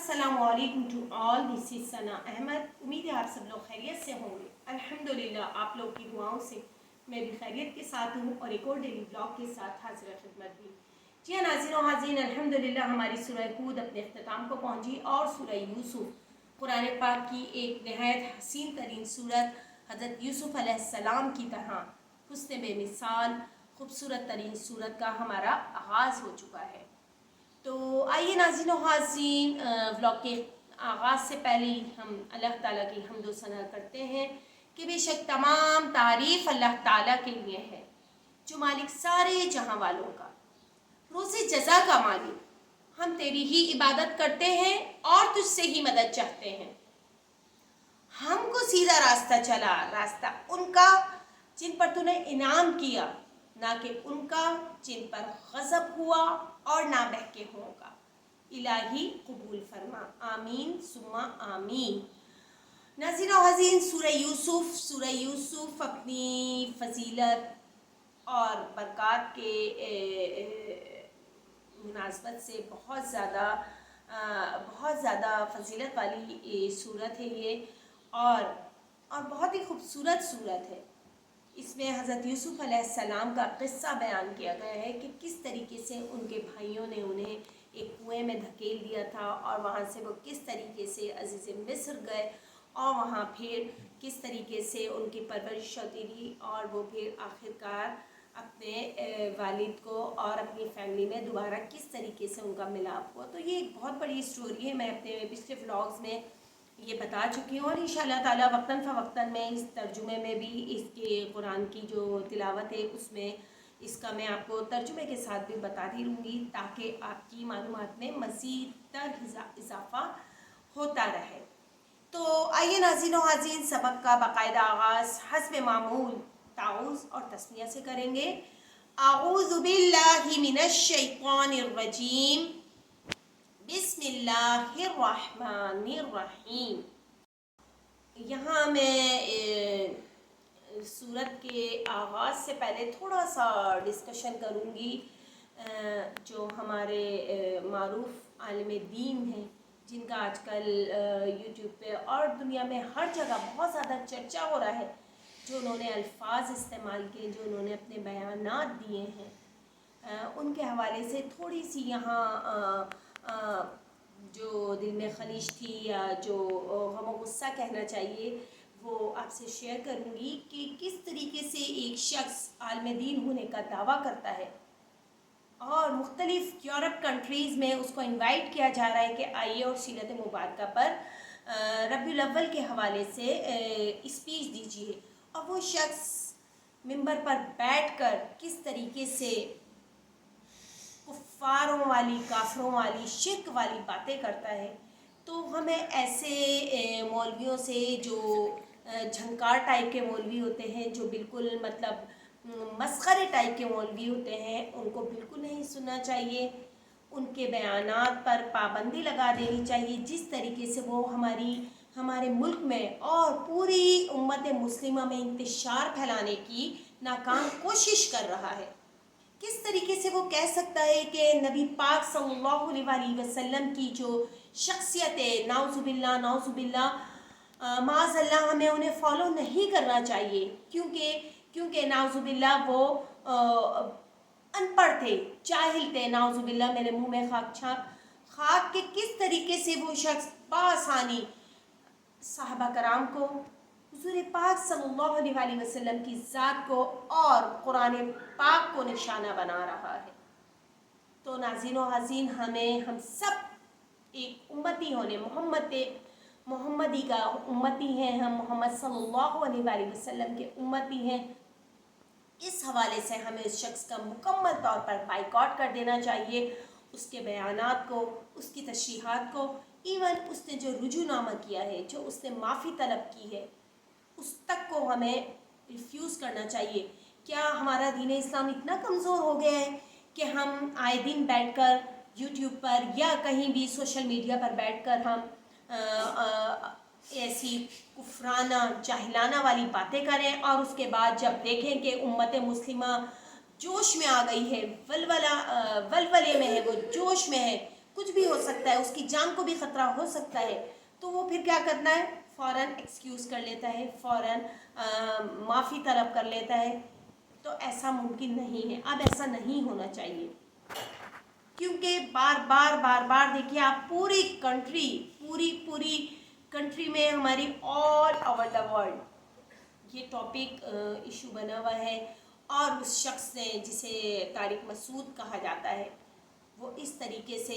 अस्सलाम वालेकुम to all, this is सना अहमद। उम्मीद है आप सब लोग खैरियत से होंगे। अल्हम्दुलिल्लाह आप लोग की दुआओं से मैं भी खैरियत के साथ हूँ और एक और डेली ब्लॉग के साथ हाजिर खिदमत भी। जी हाँ नाज़रीन व हाज़रीन, अल्हम्दुलिल्लाह हमारी सूरह हूद अपने अख्ताम को पहुँची और सूरह यूसुफ कुरान पाक की एक नहायत हसीन तरीन सूरत हज़रत यूसुफ अलैहिस्सलाम की तरह हुस्न बेमिसाल खूबसूरत तरीन सूरत का हमारा आगाज़ हो चुका है। तो आइए नाज़रीन व हाज़रीन, व्लॉग के आगाज़ से पहले ही हम अल्लाह ताला की हम्द व सना करते हैं कि बेशक तमाम तारीफ़ अल्लाह ताला के लिए है जो मालिक सारे जहां वालों का, रोज़े जज़ा का मालिक। हम तेरी ही इबादत करते हैं और तुझसे ही मदद चाहते हैं। हमको सीधा रास्ता चला, रास्ता उनका जिन पर तूने इनाम किया, ना कि उनका जिन पर गज़ब हुआ और ना बहके होगा। इलाही कबूल फरमा, आमीन सुम्मा आमीन। नाज़रीन व हाज़रीन, सूरह यूसुफ अपनी फजीलत और बरक़ात के मुनासबत से बहुत ज़्यादा फजीलत वाली सूरत है ये, और बहुत ही खूबसूरत सूरत है। इसमें हज़रत यूसुफ अलैहिस्सलाम का क़िस्सा बयान किया गया है कि किस तरीके से उनके भाइयों ने उन्हें एक कुएं में धकेल दिया था और वहाँ से वो किस तरीके से अज़ीज़ मिस्र गए और वहाँ फिर किस तरीके से उनकी परवरिश होती रही और वो फिर आखिरकार अपने वालिद को और अपनी फैमिली में दोबारा किस तरीके से उनका मिलाप हुआ। तो ये एक बहुत बड़ी स्टोरी है, मैं अपने पिछले व्लॉग्स में ये बता चुकी हूँ और इंशाअल्लाह ताला वक्तन फ़वक्तन में इस तर्जुमे में भी इसके कुरान की जो तिलावत है उसमें इसका मैं आपको तर्जुमे के साथ भी बताती रहूँगी ताकि आपकी मालूमात में मज़ीद तर इजाफ़ा होता रहे। तो आइए नाज़रीन व हाज़रीन, सबक का बाकायदा आगाज़ हस्ब मामूल ताऊज़ और तस्मिया से करेंगे। आऊज़ु बिल्लाहि मिनश शैतानिर रजीम, बिस्मिल्लाहिर रहमानिर रहीम। यहाँ मैं सूरत के आगाज़ से पहले थोड़ा सा डिस्कशन करूँगी जो हमारे मारूफ़ आलिम दीन हैं जिनका आजकल यूट्यूब पे और दुनिया में हर जगह बहुत ज़्यादा चर्चा हो रहा है, जो उन्होंने अल्फाज इस्तेमाल किए, जो उन्होंने अपने बयानात दिए हैं, उनके हवाले से थोड़ी सी यहाँ जो दिल में खलीश थी या जो गम गुस्सा कहना चाहिए वो आपसे शेयर करूँगी कि किस तरीके से एक शख्स आलिम दीन होने का दावा करता है और मुख्तलिफ़ यूरोप कंट्रीज़ में उसको इनवाइट किया जा रहा है कि आइए और सीरत मुबारका पर रबीउल अव्वल के हवाले से स्पीच दीजिए, और वो शख्स मिंबर पर बैठकर किस तरीके से कुफ़ारों वाली, काफरों वाली, शिर्क वाली बातें करता है। तो हमें ऐसे मौलवियों से जो झंकार टाइप के मौलवी होते हैं, जो बिल्कुल मतलब मस्खरे टाइप के मौलवी होते हैं, उनको बिल्कुल नहीं सुनना चाहिए। उनके बयानात पर पाबंदी लगा देनी चाहिए। जिस तरीके से वो हमारे मुल्क में और पूरी उम्मत मुस्लिमा में इंतशार फैलाने की नाकाम कोशिश कर रहा है, किस तरीके से वो कह सकता है कि नबी पाक सल्लल्लाहु अलैहि वसल्लम की जो शख्सियत है, नाउज़ुबिल्लाह माज़अल्लाह, हमें उन्हें फॉलो नहीं करना चाहिए क्योंकि नाउज़ुबिल्लाह वो अनपढ़ थे, जाहिल थे, नाउज़ुबिल्लाह मेरे मुंह में खाक के किस तरीके से वो शख्स बासानी साहबा कराम को, हुज़ूर पाक सल्लल्लाहु अलैहि वसल्लम की ज़ात को और कुरान पाक को निशाना बना रहा है। तो नाज़रीन व हाज़रीन, हम सब एक उम्मती होने, मोहम्मदी का उम्मती हैं, हम मोहम्मद सल्लल्लाहु अलैहि वसल्लम के उम्मती हैं। इस हवाले से हमें इस शख्स का मुकम्मल तौर पर बाइकआउट कर देना चाहिए, उसके बयानात को, उसकी तशरीहात को, इवन उसने जो रुजूनामा किया है, जो उसने माफ़ी तलब की है, उस तक को हमें रिफ्यूज़ करना चाहिए। क्या हमारा दीन इस्लाम इतना कमज़ोर हो गया है कि हम आए दिन बैठकर यूट्यूब पर या कहीं भी सोशल मीडिया पर बैठकर हम ऐसी कुफराना जाहिलाना वाली बातें करें और उसके बाद जब देखें कि उम्मत मुस्लिमा जोश में आ गई है, वलवले में है, वो जोश में है, کچھ بھی ہو سکتا ہے، اس کی جان کو بھی خطرہ ہو سکتا ہے، تو وہ پھر کیا کرنا ہے، فوراً ایکسکیوز کر لیتا ہے، فوراً معافی طلب کر لیتا ہے. تو ایسا ممکن نہیں ہے. اب ایسا نہیں ہونا چاہیے، کیونکہ بار بار دیکھیے آپ پوری کنٹری میں ہماری آل اوور دا ورلڈ یہ ٹاپک ایشو بنا ہوا ہے. اور اس شخص نے جسے طارق مسعود کہا جاتا ہے وہ اس طریقے سے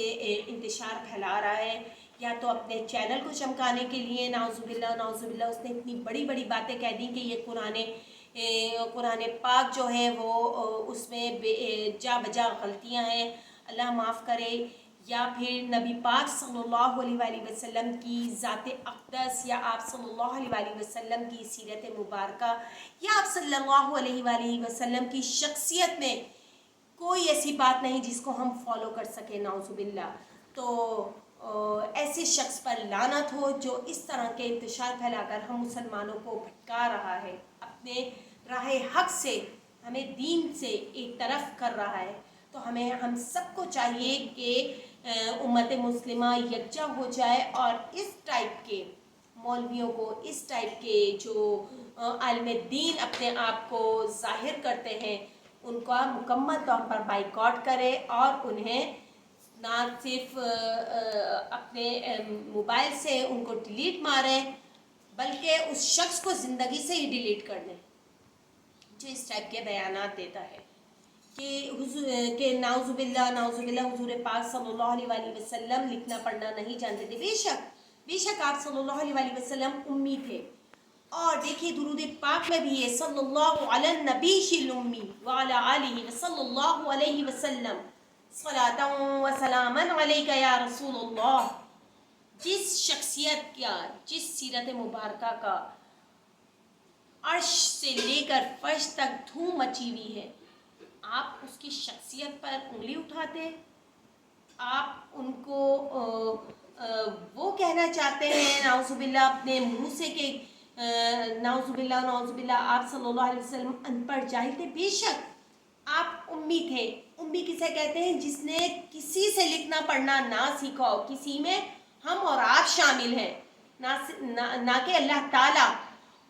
انتشار پھیلا رہا ہے، یا تو اپنے چینل کو چمکانے کے لیے، نعوذ باللہ اس نے اتنی بڑی باتیں کہہ دی کہ یہ قرآن پاک جو ہے وہ اس میں جا بجا غلطیاں ہیں، اللہ معاف کرے. یا پھر نبی پاک صلی اللہ علیہ وآلہ وسلم کی ذات اقدس، یا آپ صلی اللہ علیہ وآلہ وسلم کی سیرت مبارکہ، یا آپ صلی اللہ علیہ وآلہ وسلم کی شخصیت میں کوئی ایسی بات نہیں جس کو ہم فالو کر سکیں، نعوذ باللہ. تو ایسے شخص پر لعنت ہو جو اس طرح کے انتشار پھیلا کر ہم مسلمانوں کو بھٹکا رہا ہے، اپنے راہ حق سے، ہمیں دین سے ایک طرف کر رہا ہے. تو ہم سب کو چاہیے کہ امت مسلمہ یکجا ہو جائے اور اس ٹائپ کے مولویوں کو، اس ٹائپ کے جو عالم دین اپنے آپ کو ظاہر کرتے ہیں، ان کا مکمل طور پر بائیکاٹ کرے اور انہیں نہ صرف اپنے موبائل سے ان کو ڈیلیٹ ماریں، بلکہ اس شخص کو زندگی سے ہی ڈیلیٹ کر دیں جو اس ٹائپ کے بیانات دیتا ہے کہ نعوذ باللہ حضور پاک صلی اللہ علیہ وآلہ وسلم لکھنا پڑھنا نہیں جانتے تھے. بے شک آپ صلی اللہ علیہ وآلہ وسلم امی تھے. اور دیکھیے درود پاک میں بھی ہے صلی اللہ علی النبی الامی وعلی آلہ صلی اللہ علیہ وسلم صلاۃ و سلاما علیک یا رسول اللہ. جس شخصیت کا، جس سیرت مبارکہ کا عرش سے لے کر فرش تک دھوم مچی ہوئی ہے، آپ اس کی شخصیت پر انگلی اٹھاتے، آپ ان کو وہ کہنا چاہتے ہیں نعوذ باللہ اپنے منہ سے کہ نعوذ باللہ آپ صلی اللہ علیہ وسلم ان پڑھ جاہل تھے. بے شک آپ امی تھے. امی کسے کہتے ہیں؟ جس نے کسی سے لکھنا پڑھنا نہ سیکھا ہو. کسی میں ہم اور آپ شامل ہیں، نہ کہ اللہ تعالیٰ.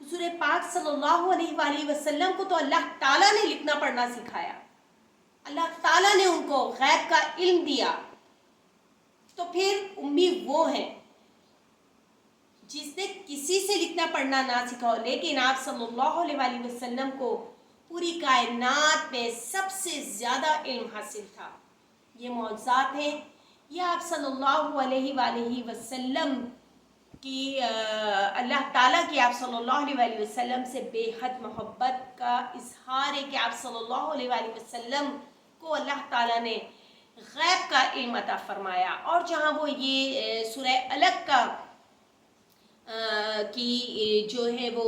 حضور پاک صلی اللہ علیہ وآلہ وسلم کو تو اللہ تعالیٰ نے لکھنا پڑھنا سکھایا، اللہ تعالیٰ نے ان کو غیب کا علم دیا. تو پھر امی وہ ہیں جس نے کسی سے لکھنا پڑھنا نہ سیکھا ہو، لیکن آپ صلی اللہ علیہ وآلہ وسلم کو پوری کائنات میں سب سے زیادہ علم حاصل تھا. یہ معجزات ہیں. یہ آپ صلی اللہ علیہ وآلہ وسلم کی اللہ تعالیٰ کی آپ صلی اللہ علیہ وآلہ وسلم سے بے حد محبت کا اظہار ہے کہ آپ صلی اللہ علیہ وآلہ وسلم کو اللہ تعالیٰ نے غیب کا علم عطا فرمایا. اور جہاں وہ یہ سورہ الگ کا کی جو ہے وہ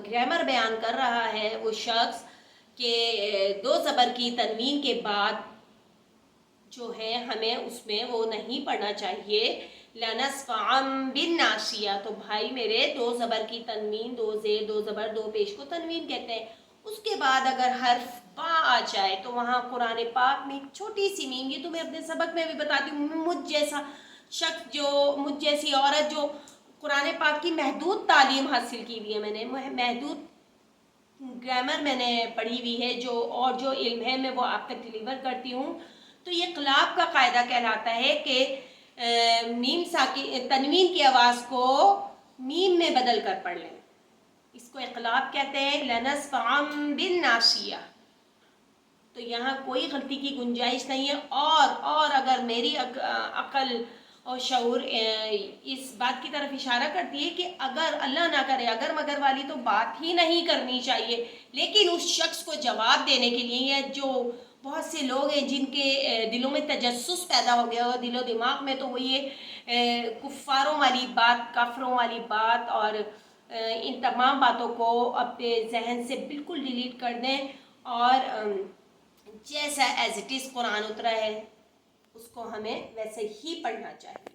گرامر بیان کر رہا ہے وہ شخص کہ دو زبر کی تنوین کے بعد جو ہے ہمیں اس میں وہ نہیں پڑھنا چاہیے لَنَسْفَعًا بِالنَّاصِيَةِ. تو بھائی میرے دو زبر کی تنوین، دو زیر دو زبر دو پیش کو تنوین کہتے ہیں. اس کے بعد اگر حرف با آ جائے تو وہاں قرآن پاک میں چھوٹی سی میم، یہ تو میں اپنے سبق میں بھی بتاتی ہوں، مجھ جیسا شخص مجھ جیسی عورت جو قرآن پاک کی محدود تعلیم حاصل کی ہوئی ہے، میں نے محدود گرامر میں نے پڑھی ہوئی ہے، جو علم ہے میں وہ آپ تک ڈیلیور کرتی ہوں. تو یہ قلاب کا قاعدہ کہلاتا ہے کہ تنوین کی آواز کو میم میں بدل کر پڑھ لیں. اس کو اقلاب کہتے ہیں. لَنَسْفَعًا بِالنَّاصِيَةِ. تو یہاں کوئی غلطی کی گنجائش نہیں ہے. اور اگر میری عقل اور شعور اس بات کی طرف اشارہ کرتی ہے کہ اگر اللہ نہ کرے اگر مگر والی تو بات ہی نہیں کرنی چاہیے، لیکن اس شخص کو جواب دینے کے لیے، یا جو بہت سے لوگ ہیں جن کے دلوں میں تجسس پیدا ہو گیا ہو دل و دماغ میں، تو وہ یہ کفاروں والی بات، کافروں والی بات اور ان تمام باتوں کو اپنے ذہن سے بالکل ڈیلیٹ کر دیں اور جیسا ایز اٹ از قرآن اترا ہے اس کو ہمیں ویسے ہی پڑھنا چاہیے.